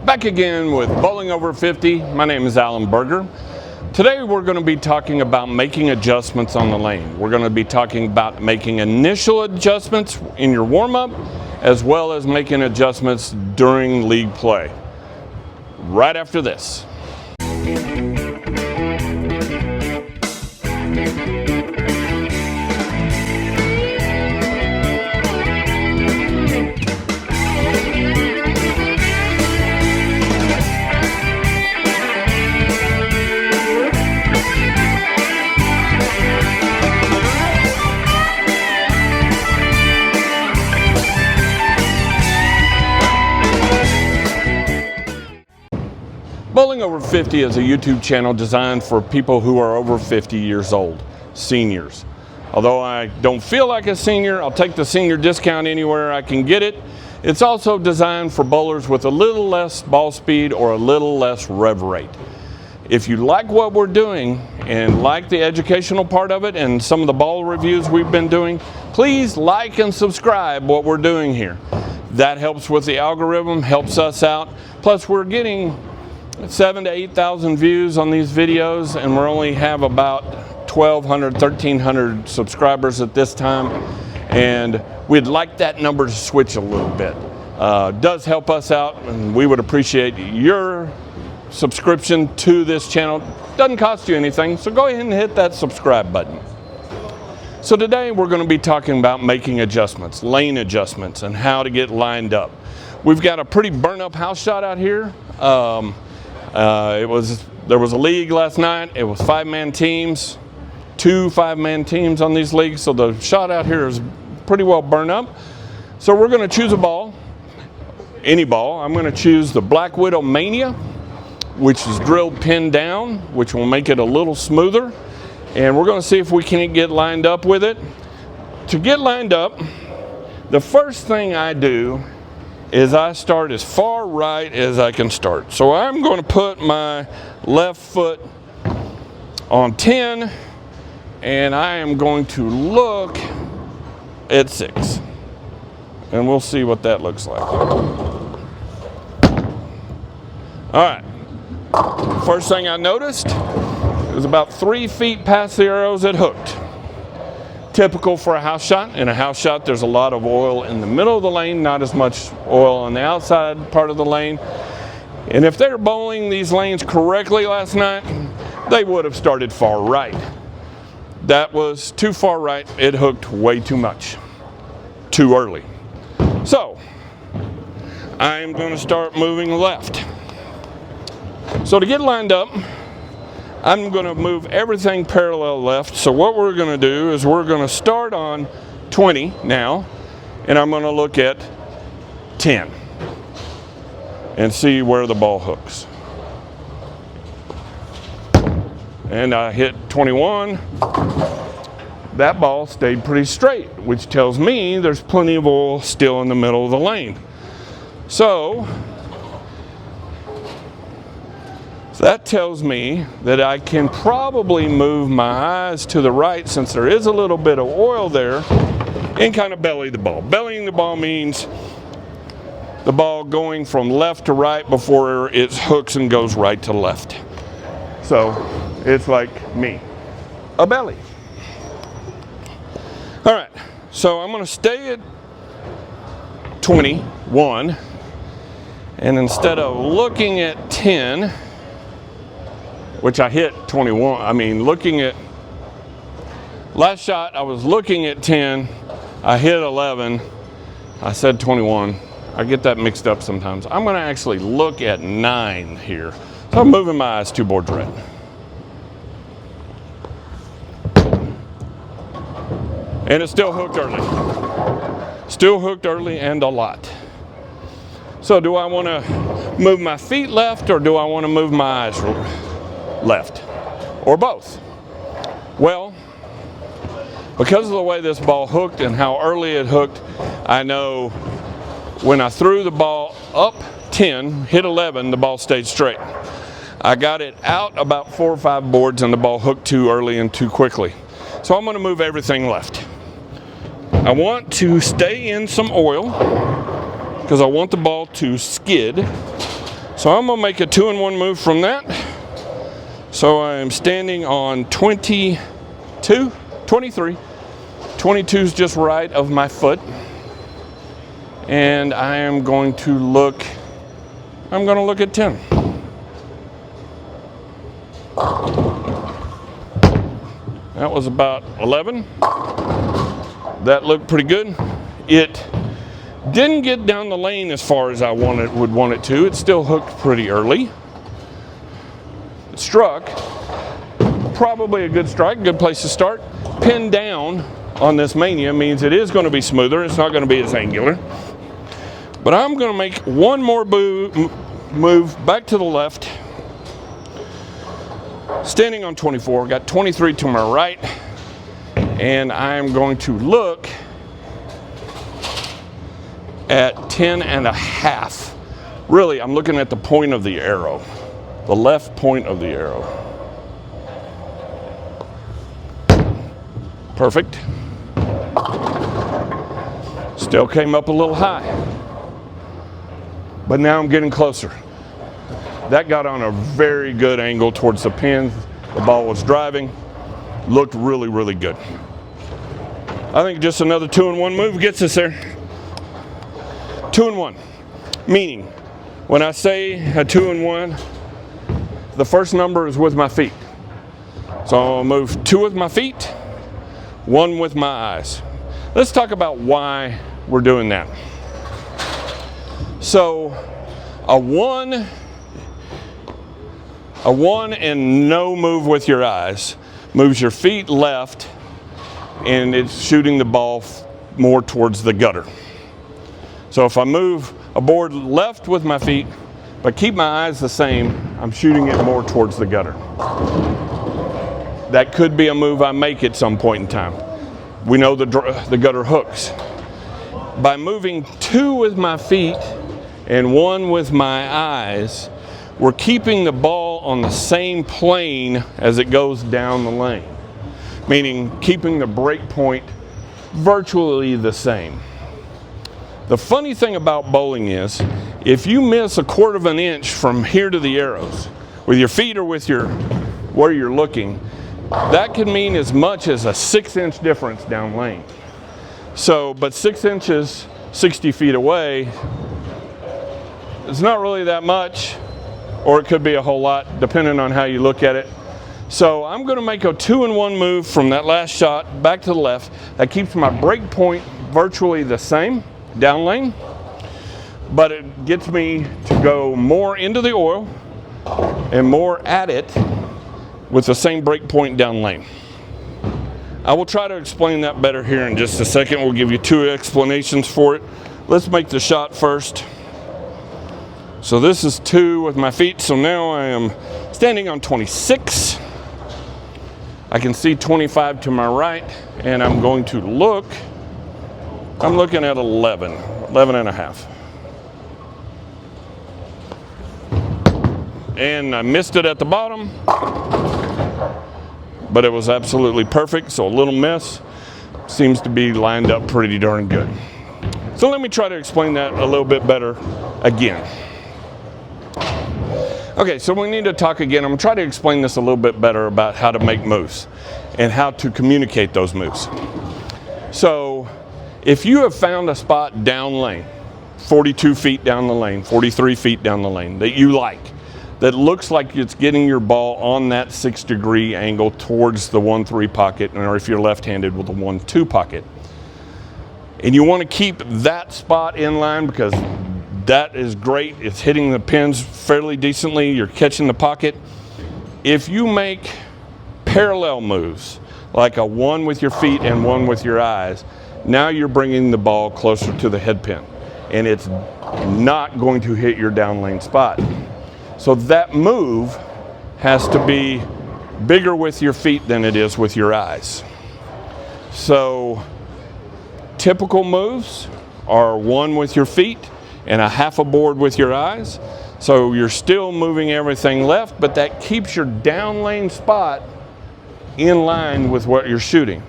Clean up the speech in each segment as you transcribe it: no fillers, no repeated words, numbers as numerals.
Back again with Bowling Over 50. My name is Berger. Today we're going to be talking about making adjustments on the lane. We're going to be talking about making initial adjustments in your warm-up as well as making adjustments during league play. Right after this. Bowling Over 50 is a YouTube channel designed for people who are over 50 years old, seniors. Although I don't feel like a senior, I'll take the senior discount anywhere I can get it. It's also designed for bowlers with a little less ball speed or a little less rev rate. If you like what we're doing and like the educational part of it and some of the ball reviews we've been doing, please like and subscribe what we're doing here. That helps with the algorithm, helps us out. Plus we're getting 7,000 to 8,000 views on these videos, and we only have about 1,200, 1,300 subscribers at this time, and we'd like that number to switch a little bit. It does help us out, and we would appreciate your subscription to this channel. Doesn't cost you anything, so go ahead and hit that subscribe button. So today we're going to be talking about making adjustments, lane adjustments, and how to get lined up. We've got a pretty burn up house shot out here. There was a league last night. It was 5-man teams, 2 5-man teams on these leagues. So the shot out here is pretty well burned up. So we're going to choose a ball, any ball. I'm going to choose the Black Widow Mania, which is drilled pinned down, which will make it a little smoother. And we're going to see if we can get lined up with it. To get lined up, the first thing I do is I start as far right as I can start. So I'm going to put my left foot on 10 and I am going to look at 6. And we'll see what that looks like. All right. First thing I noticed is about 3 feet past the arrows it hooked. Typical for a house shot. In a house shot, there's a lot of oil in the middle of the lane, not as much oil on the outside part of the lane. And if they're bowling these lanes correctly last night, they would have started far right. That was too far right. It hooked way too much, too early. So I'm going to start moving left. So to get lined up, I'm going to move everything parallel left. So what we're going to do is we're going to start on 20 now, and I'm going to look at 10 and see where the ball hooks. And I hit 21. That ball stayed pretty straight, which tells me there's plenty of oil still in the middle of the lane. So that tells me that I can probably move my eyes to the right, since there is a little bit of oil there, and kind of belly the ball. Bellying the ball means the ball going from left to right before it hooks and goes right to left. So it's like me, a belly. All right, so I'm going to stay at 21, and instead of looking at 10, which I hit 21. Looking at last shot, I was looking at 10. I hit 11. I said 21. I get that mixed up sometimes. I'm going to actually look at 9 here. So I'm moving my eyes 2 boards right. And it still hooked early. Still hooked early and a lot. So do I want to move my feet left, or do I want to move my eyes left, or both? Well, because of the way this ball hooked and how early it hooked, I know when I threw the ball up 10, hit 11, the ball stayed straight. I got it out about 4 or 5 boards and the ball hooked too early and too quickly. So I'm going to move everything left. I want to stay in some oil because I want the ball to skid. So I'm gonna make a 2-in-1 move from that. So I am standing on 23. 22 is just right of my foot. And I am going to look, I'm gonna look at 10. That was about 11. That looked pretty good. It didn't get down the lane as far as I would want it to. It still hooked pretty early. It struck. Probably a good strike, good place to start. Pin down on this Mania means it is going to be smoother. It's not going to be as angular. But I'm going to make one more move back to the left. Standing on 24, got 23 to my right. And I'm going to look at 10.5. Really, I'm looking at the point of the arrow, the left point of the arrow. Perfect. Still came up a little high, but now I'm getting closer. That got on a very good angle towards the pin. The ball was driving. Looked really, really good. I think just another 2-in-1 move gets us there. 2-in-1, meaning when I say a 2-in-1, the first number is with my feet. So I'll move 2 with my feet, 1 with my eyes. Let's talk about why we're doing that. So a one and no move with your eyes moves your feet left, and it's shooting the ball more towards the gutter. So if I move a board left with my feet, but keep my eyes the same, I'm shooting it more towards the gutter. That could be a move I make at some point in time. We know the gutter hooks. By moving 2 with my feet and 1 with my eyes, we're keeping the ball on the same plane as it goes down the lane, meaning keeping the break point virtually the same. The funny thing about bowling is, if you miss a 1/4 of an inch from here to the arrows, with your feet or with where you're looking, that can mean as much as a 6-inch difference down lane. So, but 6 inches, 60 feet away, it's not really that much, or it could be a whole lot, depending on how you look at it. So I'm going to make a 2-in-1 move from that last shot back to the left. That keeps my break point virtually the same down lane, but it gets me to go more into the oil and more at it with the same break point down lane. I will try to explain that better here in just a second. We'll give you 2 explanations for it. Let's make the shot first. So this is 2 with my feet, so now I am standing on 26. I can see 25 to my right, and I'm going to look. I'm looking at 11.5. And I missed it at the bottom, but it was absolutely perfect, so a little miss seems to be lined up pretty darn good. So let me try to explain that a little bit better again. Okay, so we need to talk again. I'm going to try to explain this a little bit better about how to make moves and how to communicate those moves. So if you have found a spot down lane, 42 feet down the lane, 43 feet down the lane, that you like, that looks like it's getting your ball on that 6-degree angle towards the 1-3 pocket, or if you're left-handed with the 1-2 pocket, and you want to keep that spot in line because that is great. It's hitting the pins fairly decently. You're catching the pocket. If you make parallel moves, like a 1 with your feet and 1 with your eyes, now you're bringing the ball closer to the head pin, and it's not going to hit your down lane spot. So that move has to be bigger with your feet than it is with your eyes. So typical moves are 1 with your feet and a 1/2 board with your eyes. So you're still moving everything left, but that keeps your down lane spot in line with what you're shooting.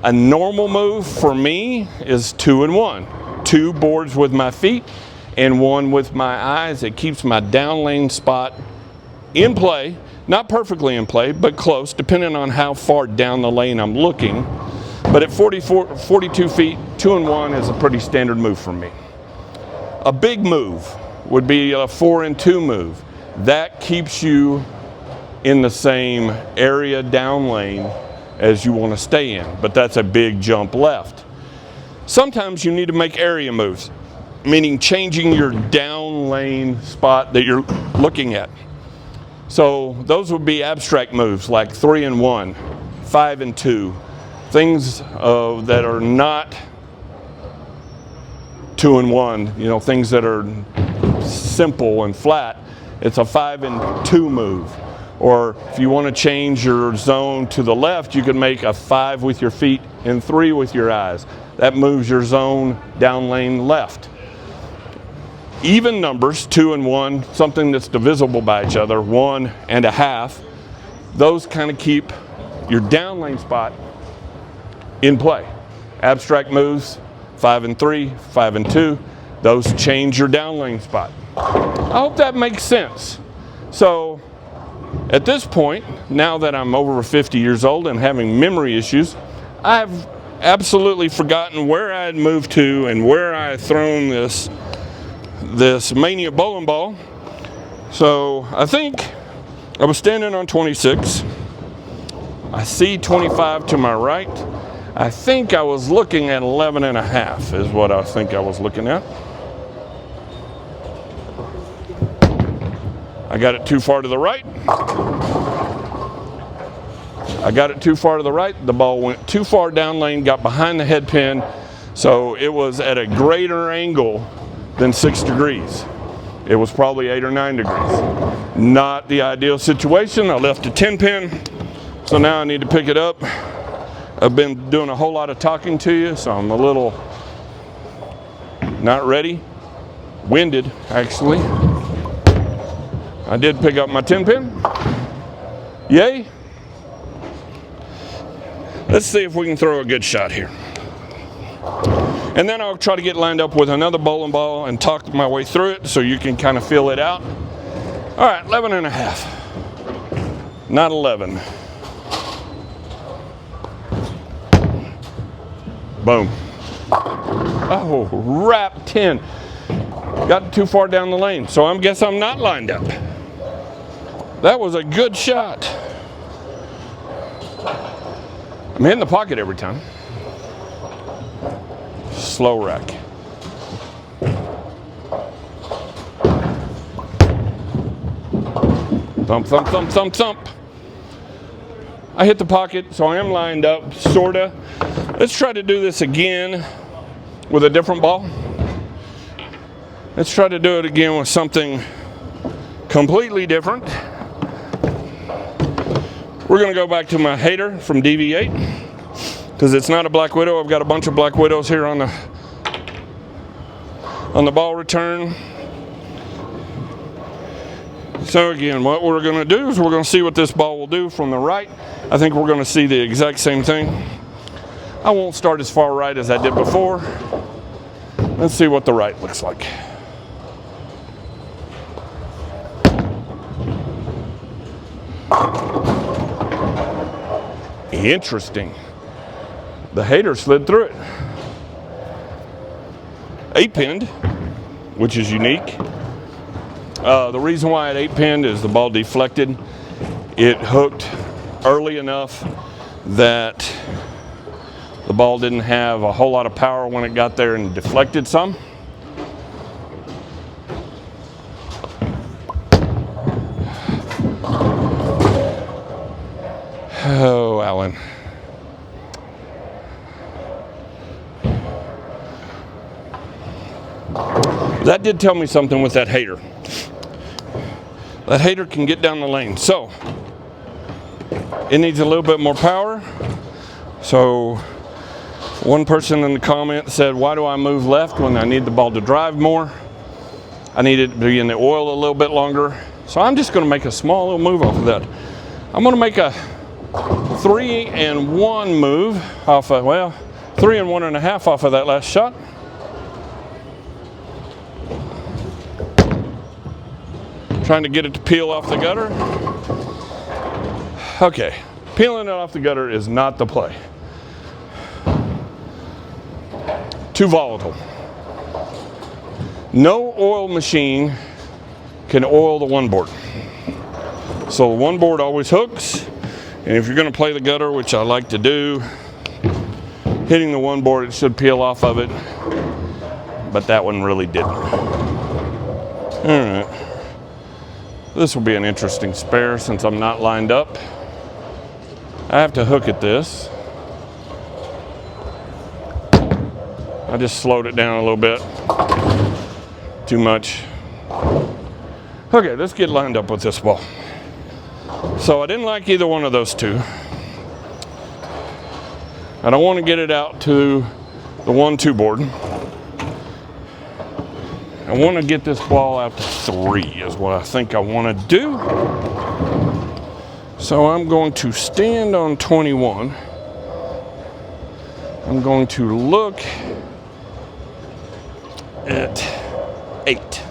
A normal move for me is 2-in-1. 2 boards with my feet and one with my eyes. It keeps my down lane spot in play, not perfectly in play, but close, depending on how far down the lane I'm looking. But at 42 feet, 2 and 1 is a pretty standard move for me. A big move would be a 4 and 2 move. That keeps you in the same area down lane as you want to stay in, but that's a big jump left. Sometimes you need to make area moves, meaning changing your down lane spot that you're looking at. So those would be abstract moves like 3 and 1, 5 and 2, things that are not 2 and 1, you know, things that are simple and flat. It's a 5 and 2 move. Or if you want to change your zone to the left, you can make a 5 with your feet and 3 with your eyes. That moves your zone down lane left. Even numbers, 2 and 1, something that's divisible by each other, 1 and a half, those kind of keep your down lane spot in play. Abstract moves, 5 and 3, 5 and 2, those change your down lane spot. I hope that makes sense. So at this point, now that I'm over 50 years old and having memory issues, I've absolutely forgotten where I had moved to and where I had thrown this Mania bowling ball. So I think I was standing on 26. I see 25 to my right. I think I was looking at 11 and a half is what I think I was looking at. I got it too far to the right. The ball went too far down lane, got behind the head pin, so it was at a greater angle than 6 degrees. It was probably 8 or 9 degrees. Not the ideal situation. I left a 10 pin, so now I need to pick it up. I've been doing a whole lot of talking to you, so I'm a little not ready. Winded, actually. I did pick up my 10 pin. Yay. Let's see if we can throw a good shot here. And then I'll try to get lined up with another bowling ball and talk my way through it so you can kind of feel it out. All right, 11 and a half. Not 11. Boom. Oh, wrap 10. Got too far down the lane, so I guess I'm not lined up. That was a good shot. I'm hitting the pocket every time. Slow rack. Thump, thump, thump, thump, thump. I hit the pocket, so I am lined up, sorta. Let's try to do this again with a different ball. Let's try to do it again with something completely different. We're gonna go back to my hater from DV8 because it's not a Black Widow. I've got a bunch of Black Widows here on the ball return. So again, what we're gonna do is we're gonna see what this ball will do from the right. I think we're gonna see the exact same thing. I won't start as far right as I did before. Let's see what the right looks like. Interesting. The hater slid through it. 8-pinned, which is unique. The reason why it 8-pinned is the ball deflected. It hooked early enough that the ball didn't have a whole lot of power when it got there and deflected some. Oh, Alan. That did tell me something with that hater. That hater can get down the lane. So, it needs a little bit more power. So, one person in the comments said, why do I move left when I need the ball to drive more? I need it to be in the oil a little bit longer. So I'm just going to make a small little move off of that. I'm going to make a 3 and 1 move off of, well, 3 and 1.5 off of that last shot. Trying to get it to peel off the gutter. Okay, peeling it off the gutter is not the play. Too volatile. No oil machine can oil the one board. So the one board always hooks, and if you're going to play the gutter, which I like to do, hitting the one board, it should peel off of it, but that one really didn't. All right, this will be an interesting spare since I'm not lined up. I have to hook at this. I just slowed it down a little bit. Too much. Okay, let's get lined up with this ball. So I didn't like either one of those two. I don't want to get it out to the 1-2 board. I want to get this ball out to 3 is what I think I want to do. So I'm going to stand on 21. I'm going to look at 8.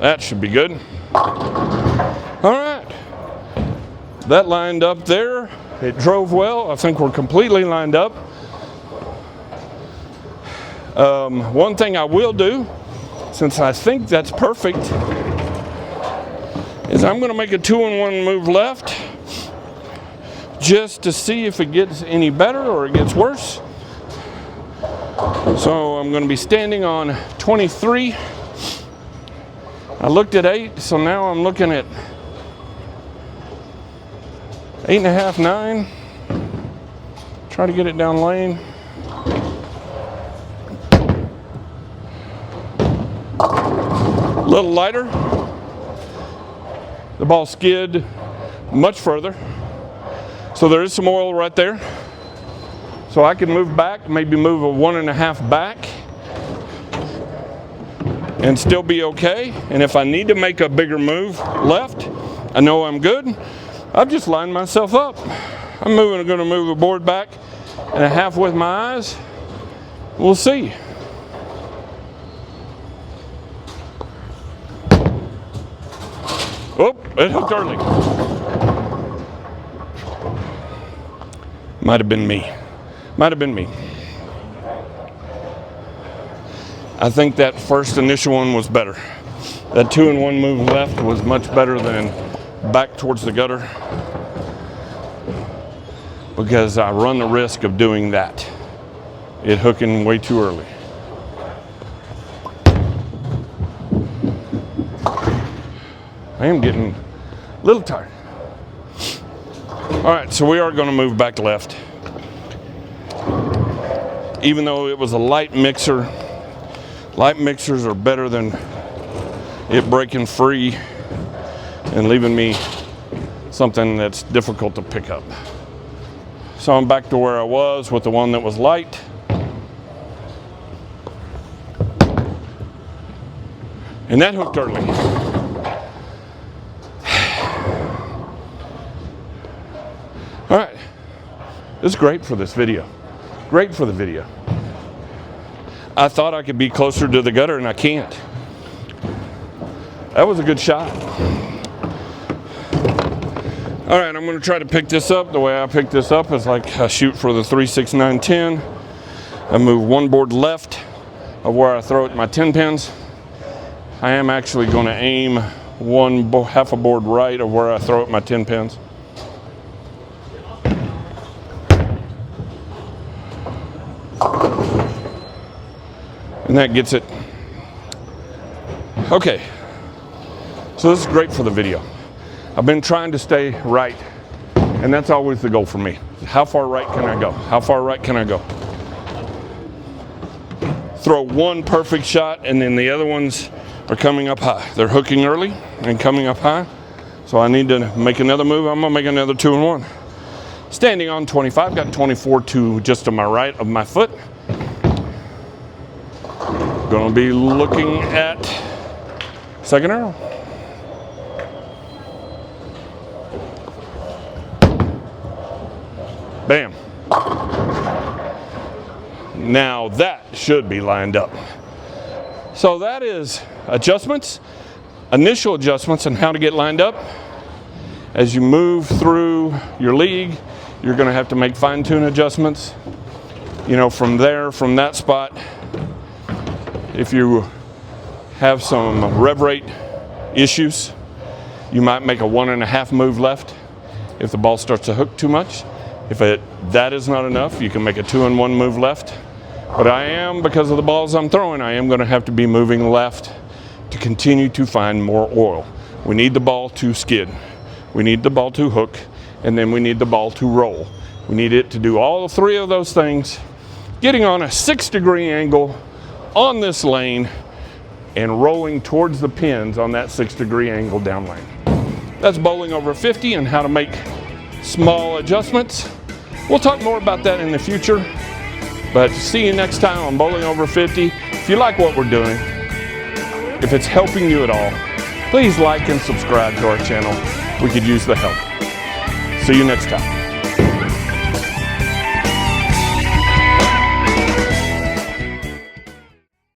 That should be good. All right. That lined up there. It drove well. I think we're completely lined up. One thing I will do, since I think that's perfect, is I'm going to make a 2-1 move left just to see if it gets any better or it gets worse. So I'm going to be standing on 23. I looked at 8, so now I'm looking at 8.5, 9. Try to get it down lane. A little lighter. The ball skid much further. So there is some oil right there. So I can move back, maybe move a 1.5 back and still be okay. And if I need to make a bigger move left, I know I'm good. I've just lined myself up. I'm going to move the board back 1.5 with my eyes. We'll see. Oh, it hooked early. Might have been me. Might have been me. I think that first initial one was better. That 2-1 move left was much better than back towards the gutter, because I run the risk of doing that. It hooking way too early. I am getting a little tired. All right, so we are going to move back left. Even though it was a light mixer, light mixers are better than it breaking free and leaving me something that's difficult to pick up. So I'm back to where I was with the one that was light. And that hooked early. All right, this is great for this video. Great for the video. I thought I could be closer to the gutter and I can't. That was a good shot. All right, I'm going to try to pick this up. The way I pick this up is like I shoot for the 3, 6, 9, 10. I move one board left of where I throw it my 10 pins. I am actually going to aim half a board right of where I throw it my 10 pins. And that gets it. Okay, so this is great for the video. I've been trying to stay right, and that's always the goal for me. How far right can I go? How far right can I go? Throw one perfect shot, and then the other ones are coming up high. They're hooking early and coming up high, so I need to make another move. I'm gonna make another 2-1. Standing on 25, got 24 to just to my right of my foot. Gonna be looking at second arrow. Bam. Now that should be lined up. So that is adjustments, initial adjustments on how to get lined up. As you move through your league, you're going to have to make fine-tune adjustments. You know, from that spot, if you have some rev rate issues, you might make a 1.5 move left if the ball starts to hook too much. If that is not enough, you can make a 2-in-1 move left. But because of the balls I'm throwing, I am going to have to be moving left to continue to find more oil. We need the ball to skid. We need the ball to hook, and then we need the ball to roll. We need it to do all 3 of those things, getting on a 6-degree angle on this lane and rolling towards the pins on that 6-degree angle down lane. That's bowling over 50 and how to make small adjustments. We'll talk more about that in the future, but see you next time on Bowling Over 50. If you like what we're doing, if it's helping you at all, please like and subscribe to our channel. We could use the help. See you next time.